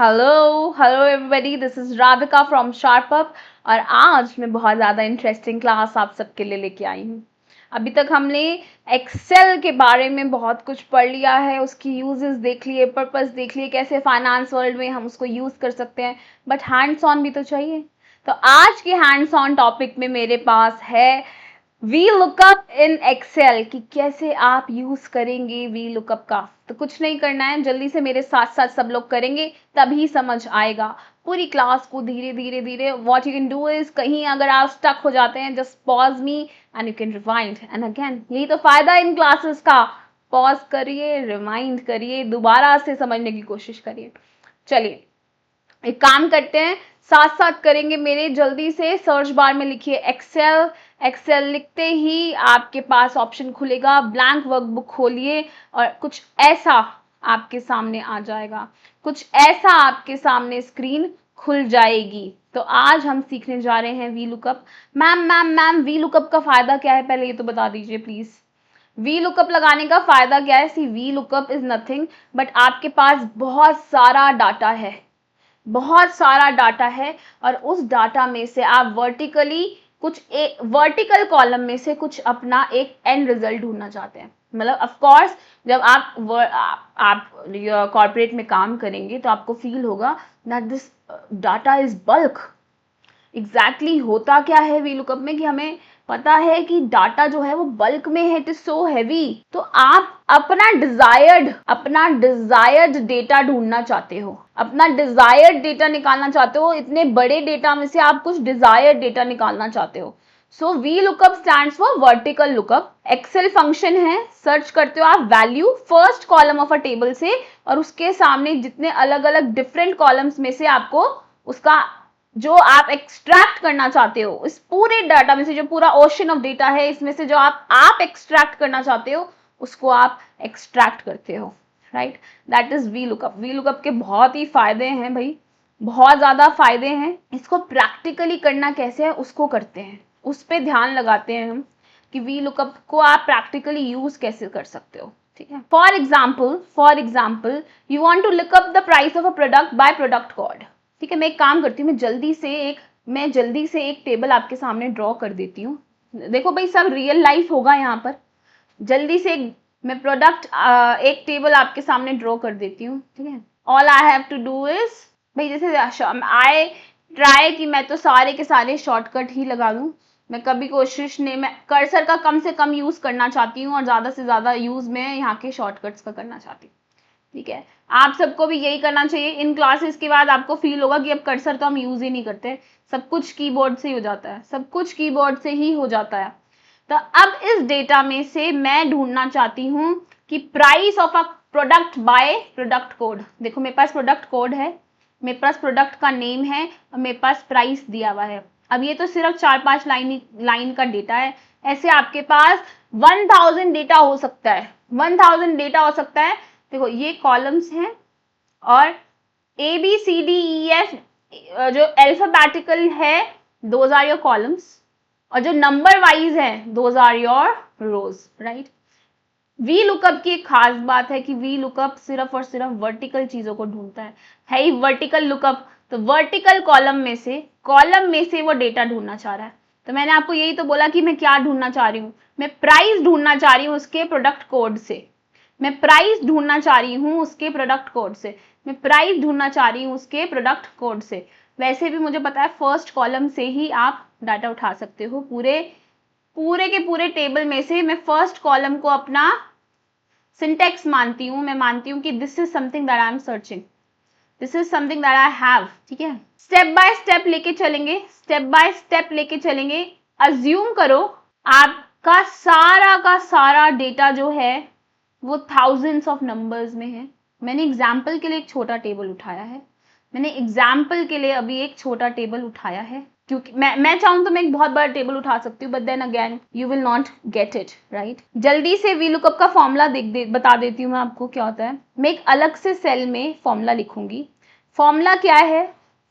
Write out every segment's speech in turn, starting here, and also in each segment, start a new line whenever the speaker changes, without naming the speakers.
Hello hello everybody, this is Radhika from Sharpup. और आज मैं बहुत ज़्यादा इंटरेस्टिंग क्लास आप सबके लिए लेके आई हूँ। अभी तक हमने एक्सेल के बारे में बहुत कुछ पढ़ लिया है, उसकी यूजेस देख लिए, पर्पस देख लिए, कैसे फाइनेंस वर्ल्ड में हम उसको यूज़ कर सकते हैं, बट हैंड्स ऑन भी तो चाहिए। तो आज के हैंड्स ऑन टॉपिक में मेरे पास है वी लुकअप इन एक्सेल कि कैसे आप यूज करेंगे वी लुकअप का। तो कुछ नहीं करना है, जल्दी से मेरे साथ साथ सब लोग करेंगे तभी समझ आएगा पूरी क्लास को। धीरे धीरे धीरे what you can do is, कहीं अगर आप स्टक हो जाते हैं, just pause me and you can rewind and again. यही तो फायदा इन क्लासेस का, पॉज करिए, रिमाइंड करिए, दोबारा से समझने की कोशिश करिए। चलिए एक काम करते हैं, साथ साथ करेंगे मेरे। जल्दी से सर्च बार में लिखिए एक्सेल। एक्सेल लिखते ही आपके पास ऑप्शन खुलेगा, ब्लैंक वर्कबुक खोलिए और कुछ ऐसा आपके सामने आ जाएगा, कुछ ऐसा आपके सामने स्क्रीन खुल जाएगी। तो आज हम सीखने जा रहे हैं V lookup. Ma'am V lookup का फायदा क्या है, पहले ये तो बता दीजिए प्लीज। वी लुकअप लगाने का फायदा क्या है? See V lookup is nothing but आपके पास बहुत सारा डाटा है, बहुत सारा डाटा है, और उस डाटा में से आप वर्टिकली कुछ एक वर्टिकल कॉलम में से कुछ अपना एक एंड रिजल्ट ढूंढना चाहते हैं। मतलब ऑफ कोर्स जब आप कॉर्पोरेट में काम करेंगे तो आपको फील होगा that this data is bulk. Exactly होता क्या है वी लुकअप में कि हमें पता है कि डाटा जो है वो बल्क में है, इट इज सो हैवी। तो आप अपना डिजायर्ड डेटा ढूंढना चाहते हो, अपना डिजायर्ड डेटा निकालना चाहते हो। इतने बड़े डेटा में से आप कुछ डिजायर्ड डेटा निकालना चाहते हो। So V lookup stands for vertical lookup. Excel function है, सर्च करते हो आप value first column of a table से, और उसके सामने जितने अलग अलग डिफरेंट कॉलम्स में से आपको उसका जो आप एक्सट्रैक्ट करना चाहते हो, इस पूरे डाटा में से, जो पूरा ओशन ऑफ डेटा है, इसमें से जो आप एक्सट्रैक्ट करना चाहते हो उसको आप एक्सट्रैक्ट करते हो, right. That is V lookup. V lookup के बहुत ही फायदे हैं भाई, बहुत ज्यादा फायदे हैं। इसको प्रैक्टिकली करना कैसे है उसको करते हैं, उस पर ध्यान लगाते हैं हम कि वी लुकअप को आप प्रैक्टिकली यूज कैसे कर सकते हो। ठीक है, for example you want to look up the price of a product by product code. ठीक है, मैं एक काम करती हूँ, मैं जल्दी से एक टेबल आपके सामने ड्रॉ कर देती हूँ। देखो भाई, सब रियल लाइफ होगा यहाँ पर। जल्दी से मैं प्रोडक्ट एक टेबल आपके सामने ड्रॉ कर देती हूँ। ठीक है, all I have to do is, भाई जैसे आई ट्राई कि मैं तो सारे के सारे शॉर्टकट ही लगा लूँ। मैं कभी कोशिश नहीं, मैं कर्सर का कम से कम यूज करना चाहती हूँ और ज्यादा से ज्यादा यूज मैं यहाँ के शॉर्टकट्स का करना चाहती हूँ। ठीक है, आप सबको भी यही करना चाहिए। इन क्लासेस के बाद आपको फील होगा कि अब कर्सर तो हम यूज ही नहीं करते, सब कुछ कीबोर्ड से ही हो जाता है, सब कुछ कीबोर्ड से ही हो जाता है। तो अब इस डेटा में से मैं ढूंढना चाहती हूँ कि price of a product by product code. देखो मेरे पास प्रोडक्ट कोड है, मेरे पास प्रोडक्ट का नेम है और मेरे पास प्राइस दिया हुआ है। अब ये तो सिर्फ 4-5 लाइन का डेटा है, ऐसे आपके पास 1000 डेटा हो सकता है, 1000 डेटा हो सकता है। देखो ये कॉलम्स हैं और A B C D E F जो अल्फाबेटिकल है दोज आर योर कॉलम्स, और जो नंबर वाइज है those are your rows, right. V lookup की एक खास बात है कि वी लुकअप सिर्फ और सिर्फ वर्टिकल चीजों को ढूंढता है ही वर्टिकल लुकअप। तो वर्टिकल कॉलम में से वो डेटा ढूंढना चाह रहा है। तो मैंने आपको यही तो बोला कि मैं क्या ढूंढना चाह रही हूँ, मैं प्राइस ढूंढना चाह रही हूँ उसके प्रोडक्ट कोड से, मैं प्राइस ढूंढना चाह रही हूँ उसके प्रोडक्ट कोड से, मैं प्राइस ढूंढना चाह रही हूँ उसके प्रोडक्ट कोड से। वैसे भी मुझे पता है फर्स्ट कॉलम से ही आप डाटा उठा सकते हो, पूरे के पूरे टेबल में से मैं फर्स्ट कॉलम को अपना सिंटेक्स मानती हूँ। मैं मानती हूँ कि this is something that I am searching, this is something that I have. ठीक है, स्टेप बाय स्टेप लेके चलेंगे, स्टेप बाय स्टेप लेके चलेंगे। अज्यूम करो आपका सारा का सारा डेटा जो है वो थाउजेंड्स ऑफ नंबर्स में है। मैंने एग्जाम्पल के लिए एक छोटा टेबल उठाया है, क्योंकि मैं चाहूँ तो मैं एक बहुत बड़ा टेबल उठा सकती हूँ, but then again you will not get it, right. जल्दी से वी लुकअप का फॉर्मूला बता देती हूँ मैं आपको क्या होता है। मैं एक अलग से सेल में फॉर्मूला लिखूंगी। फॉर्मूला क्या है?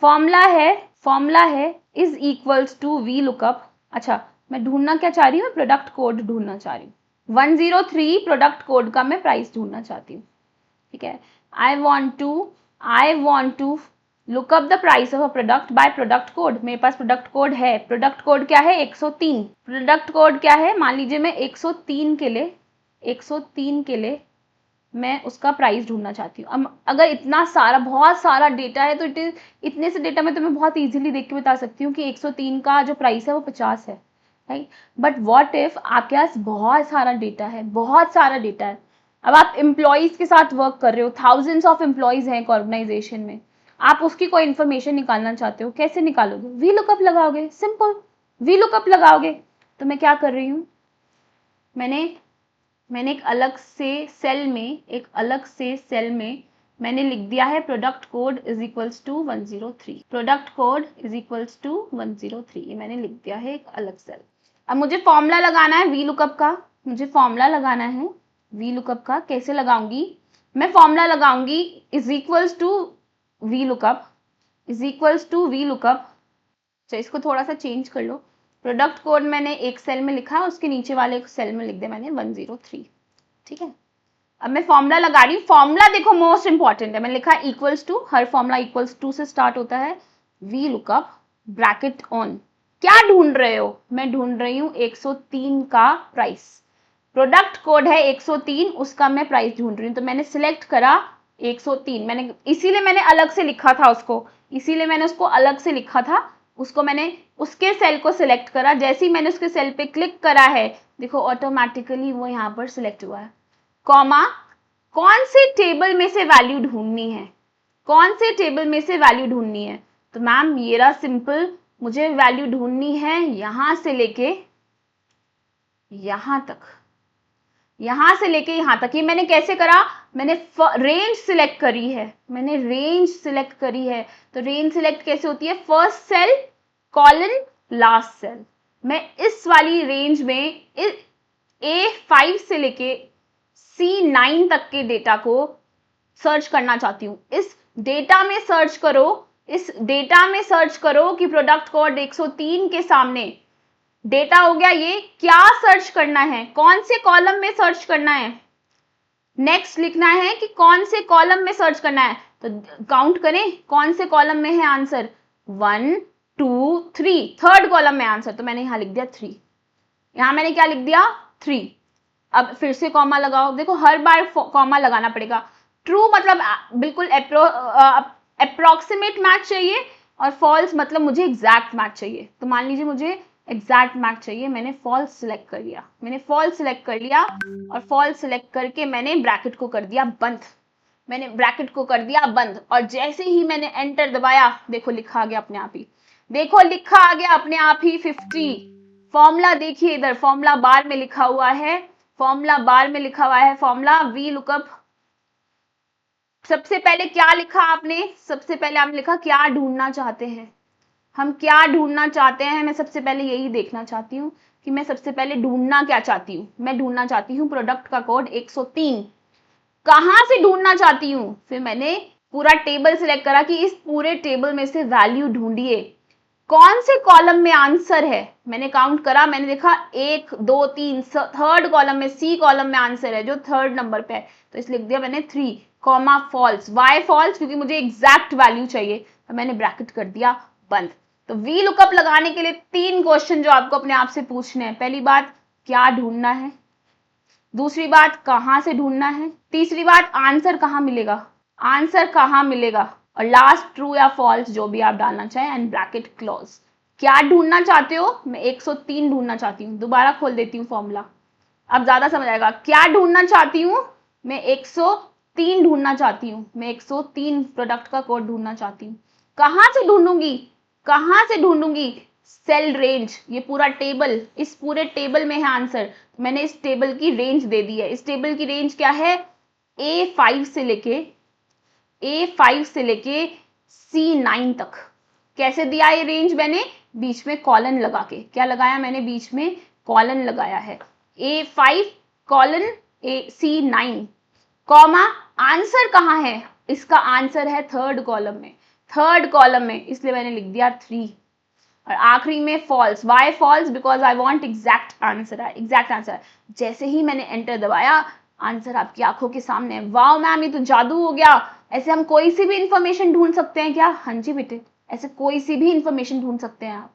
फॉर्मूला है is equals to V lookup. अच्छा, मैं ढूंढना क्या चाह रही हूँ? प्रोडक्ट कोड ढूंढना चाह रही हूँ। 103 प्रोडक्ट कोड का मैं प्राइस ढूंढना चाहती हूँ। ठीक है, I I want to look up the price of a product by product code. मेरे पास प्रोडक्ट कोड है, प्रोडक्ट कोड क्या है 103। प्रोडक्ट कोड क्या है, मान लीजिए मैं 103 के लिए 103 के लिए मैं उसका प्राइस ढूंढना चाहती हूँ। अब अगर इतना सारा बहुत सारा डेटा है तो इतने से डेटा में तो मैं बहुत इजीली देख के बता सकती हूँ कि 103 का जो प्राइस है वो 50 है, राइट। बट व्हाट इफ आपके पास बहुत सारा डेटा है, बहुत सारा डेटा है। अब आप एम्प्लॉयज के साथ वर्क कर रहे हो, थाउजेंड्स ऑफ एम्प्लॉयज हैं एक ऑर्गेनाइजेशन में, आप उसकी कोई इन्फॉर्मेशन निकालना चाहते हो, कैसे निकालोगे? वी लुकअप लगाओगे, सिंपल वी लुकअप लगाओगे। तो मैं क्या कर रही हूँ, मैंने एक अलग से सेल में मैंने लिख दिया है product code is equals to 103। Product code is equals to 103, ये मैंने लिख दिया है एक अलग सेल। अब मुझे फॉर्मूला लगाना है वी लुकअप का, मुझे फॉर्मूला लगाना है वी लुकअप का। कैसे लगाऊंगी मैं फॉर्मूला? लगाऊंगी is equals to V lookup, is equals to V lookup. तो इसको थोड़ा सा चेंज कर लो। प्रोडक्ट कोड मैंने एक सेल में लिखा, उसके नीचे वाले सेल में लिख दिया मैंने 103, ठीक है। अब मैं फॉर्मूला लगा रही हूँ। फॉर्मूला देखो मोस्ट इंपॉर्टेंट है, मैंने लिखा इक्वल्स टू, हर फॉर्मूला इक्वल्स टू से स्टार्ट होता है। वी लुकअप ब्रैकेट ऑन, क्या ढूंढ रहे हो? मैं ढूंढ रही हूँ 103 का प्राइस। प्रोडक्ट कोड है 103, उसका मैं प्राइस ढूंढ रही हूँ। तो मैंने सिलेक्ट करा 103, मैंने इसीलिए मैंने अलग से लिखा था उसको, इसीलिए मैंने उसको अलग से लिखा था। उसको मैंने उसके सेल को सिलेक्ट करा, जैसे ही मैंने उसके सेल पे क्लिक करा है देखो ऑटोमेटिकली वो यहाँ पर सिलेक्ट हुआ है। कॉमा, कौन से टेबल में से वैल्यू ढूंढनी है, कौन से टेबल में से वैल्यू ढूंढनी है? तो मैम ये रहा सिंपल, मुझे वैल्यू ढूंढनी है यहां से लेके यहां तक, यहां से लेके यहां तक। ये मैंने कैसे करा? मैंने रेंज सिलेक्ट करी है, मैंने रेंज सिलेक्ट करी है। तो रेंज सिलेक्ट कैसे होती है? First cell colon last cell. मैं इस वाली रेंज में A5 से लेके C9 तक के डेटा को सर्च करना चाहती हूँ। इस डेटा में सर्च करो, इस डेटा में सर्च करो कि प्रोडक्ट कोड 103 के सामने डेटा हो गया ये, क्या सर्च करना है, कौन से कॉलम में सर्च करना है, नेक्स्ट लिखना है कि कौन से कॉलम में सर्च करना है। तो काउंट करें कौन से कॉलम में है आंसर, 1 2 3, थर्ड कॉलम में आंसर। तो मैंने यहां लिख दिया 3, यहां मैंने क्या लिख दिया 3। अब फिर से कॉमा लगाओ, देखो हर बार कॉमा लगाना पड़ेगा। ट्रू मतलब बिल्कुल अप्रोक्सीमेट मैच चाहिए, और फॉल्स मतलब मुझे एग्जैक्ट मैच चाहिए। तो मान लीजिए मुझे एग्जैक्ट मैच चाहिए, मैंने फॉल्स सिलेक्ट कर लिया, मैंने फॉल्स सिलेक्ट कर लिया, और फॉल्स सिलेक्ट करके मैंने ब्रैकेट को कर दिया बंद, मैंने ब्रैकेट को कर दिया बंद। और जैसे ही मैंने एंटर दबाया देखो लिखा आ गया अपने आप ही, देखो लिखा आ गया अपने आप ही 50। फॉर्मूला देखिए इधर, फॉर्मूला बार में लिखा हुआ है, फॉर्मूला बार में लिखा हुआ है फॉर्मूला वी लुकअप। सबसे पहले क्या लिखा आपने? सबसे पहले आपने लिखा क्या ढूंढना चाहते हैं, हम क्या ढूंढना चाहते हैं। मैं सबसे पहले यही देखना चाहती हूँ कि मैं सबसे पहले ढूंढना क्या चाहती हूँ। मैं ढूंढना चाहती हूँ प्रोडक्ट का कोड 103, कहां से ढूंढना चाहती हूँ। फिर मैंने पूरा टेबल सिलेक्ट करा कि इस पूरे टेबल में से वैल्यू ढूंढिए, कौन से कॉलम में आंसर है। मैंने काउंट करा, मैंने देखा 1 2 3, थर्ड कॉलम में C कॉलम में आंसर है जो थर्ड नंबर पे है। तो इस लिख दिया मैंने 3 कॉमा फॉल्स। Why false? क्योंकि मुझे एग्जैक्ट वैल्यू चाहिए, तो मैंने ब्रैकेट कर दिया बंद। तो वी लुकअप लगाने के लिए 3 क्वेश्चन जो आपको अपने आप से पूछने हैं। पहली बात क्या ढूंढना है, दूसरी बात कहां से ढूंढना है, तीसरी बात आंसर कहां मिलेगा, आंसर कहां मिलेगा, और लास्ट ट्रू या फॉल्स जो भी आप डालना चाहें एंड ब्रैकेट क्लोज। क्या ढूंढना चाहते हो? मैं 103 ढूंढना चाहती हूँ। दोबारा खोल देती हूँ फॉर्मूला, अब ज्यादा समझ आएगा। क्या ढूंढना चाहती हूँ? मैं 103 ढूंढना चाहती हूँ, मैं 103 प्रोडक्ट का कोड ढूंढना चाहती हूँ। कहां से ढूंढूंगी, कहां से ढूंढूंगी? सेल रेंज, ये पूरा टेबल, इस पूरे टेबल में है आंसर, मैंने इस टेबल की रेंज दे दी है। इस टेबल की रेंज क्या है? A5 से लेके C9 तक। कैसे दिया ये रेंज? मैंने बीच में कॉलन लगा के, क्या लगाया मैंने? बीच में कॉलन लगाया है। A5 colon C9 comma answer कहाँ है? इसका आंसर है थर्ड कॉलम में, थर्ड कॉलम में, इसलिए मैंने लिख दिया 3। और आखिरी में false. Why false? Because I want exact answer है, एग्जैक्ट आंसर। जैसे ही मैंने एंटर दबाया आंसर आपकी आंखों के सामने। वाओ मैम ये तो जादू हो गया, ऐसे हम कोई सी भी इंफॉर्मेशन ढूंढ सकते हैं क्या? हाँ जी बेटे, ऐसे कोई सी भी इंफॉर्मेशन ढूंढ सकते हैं आप।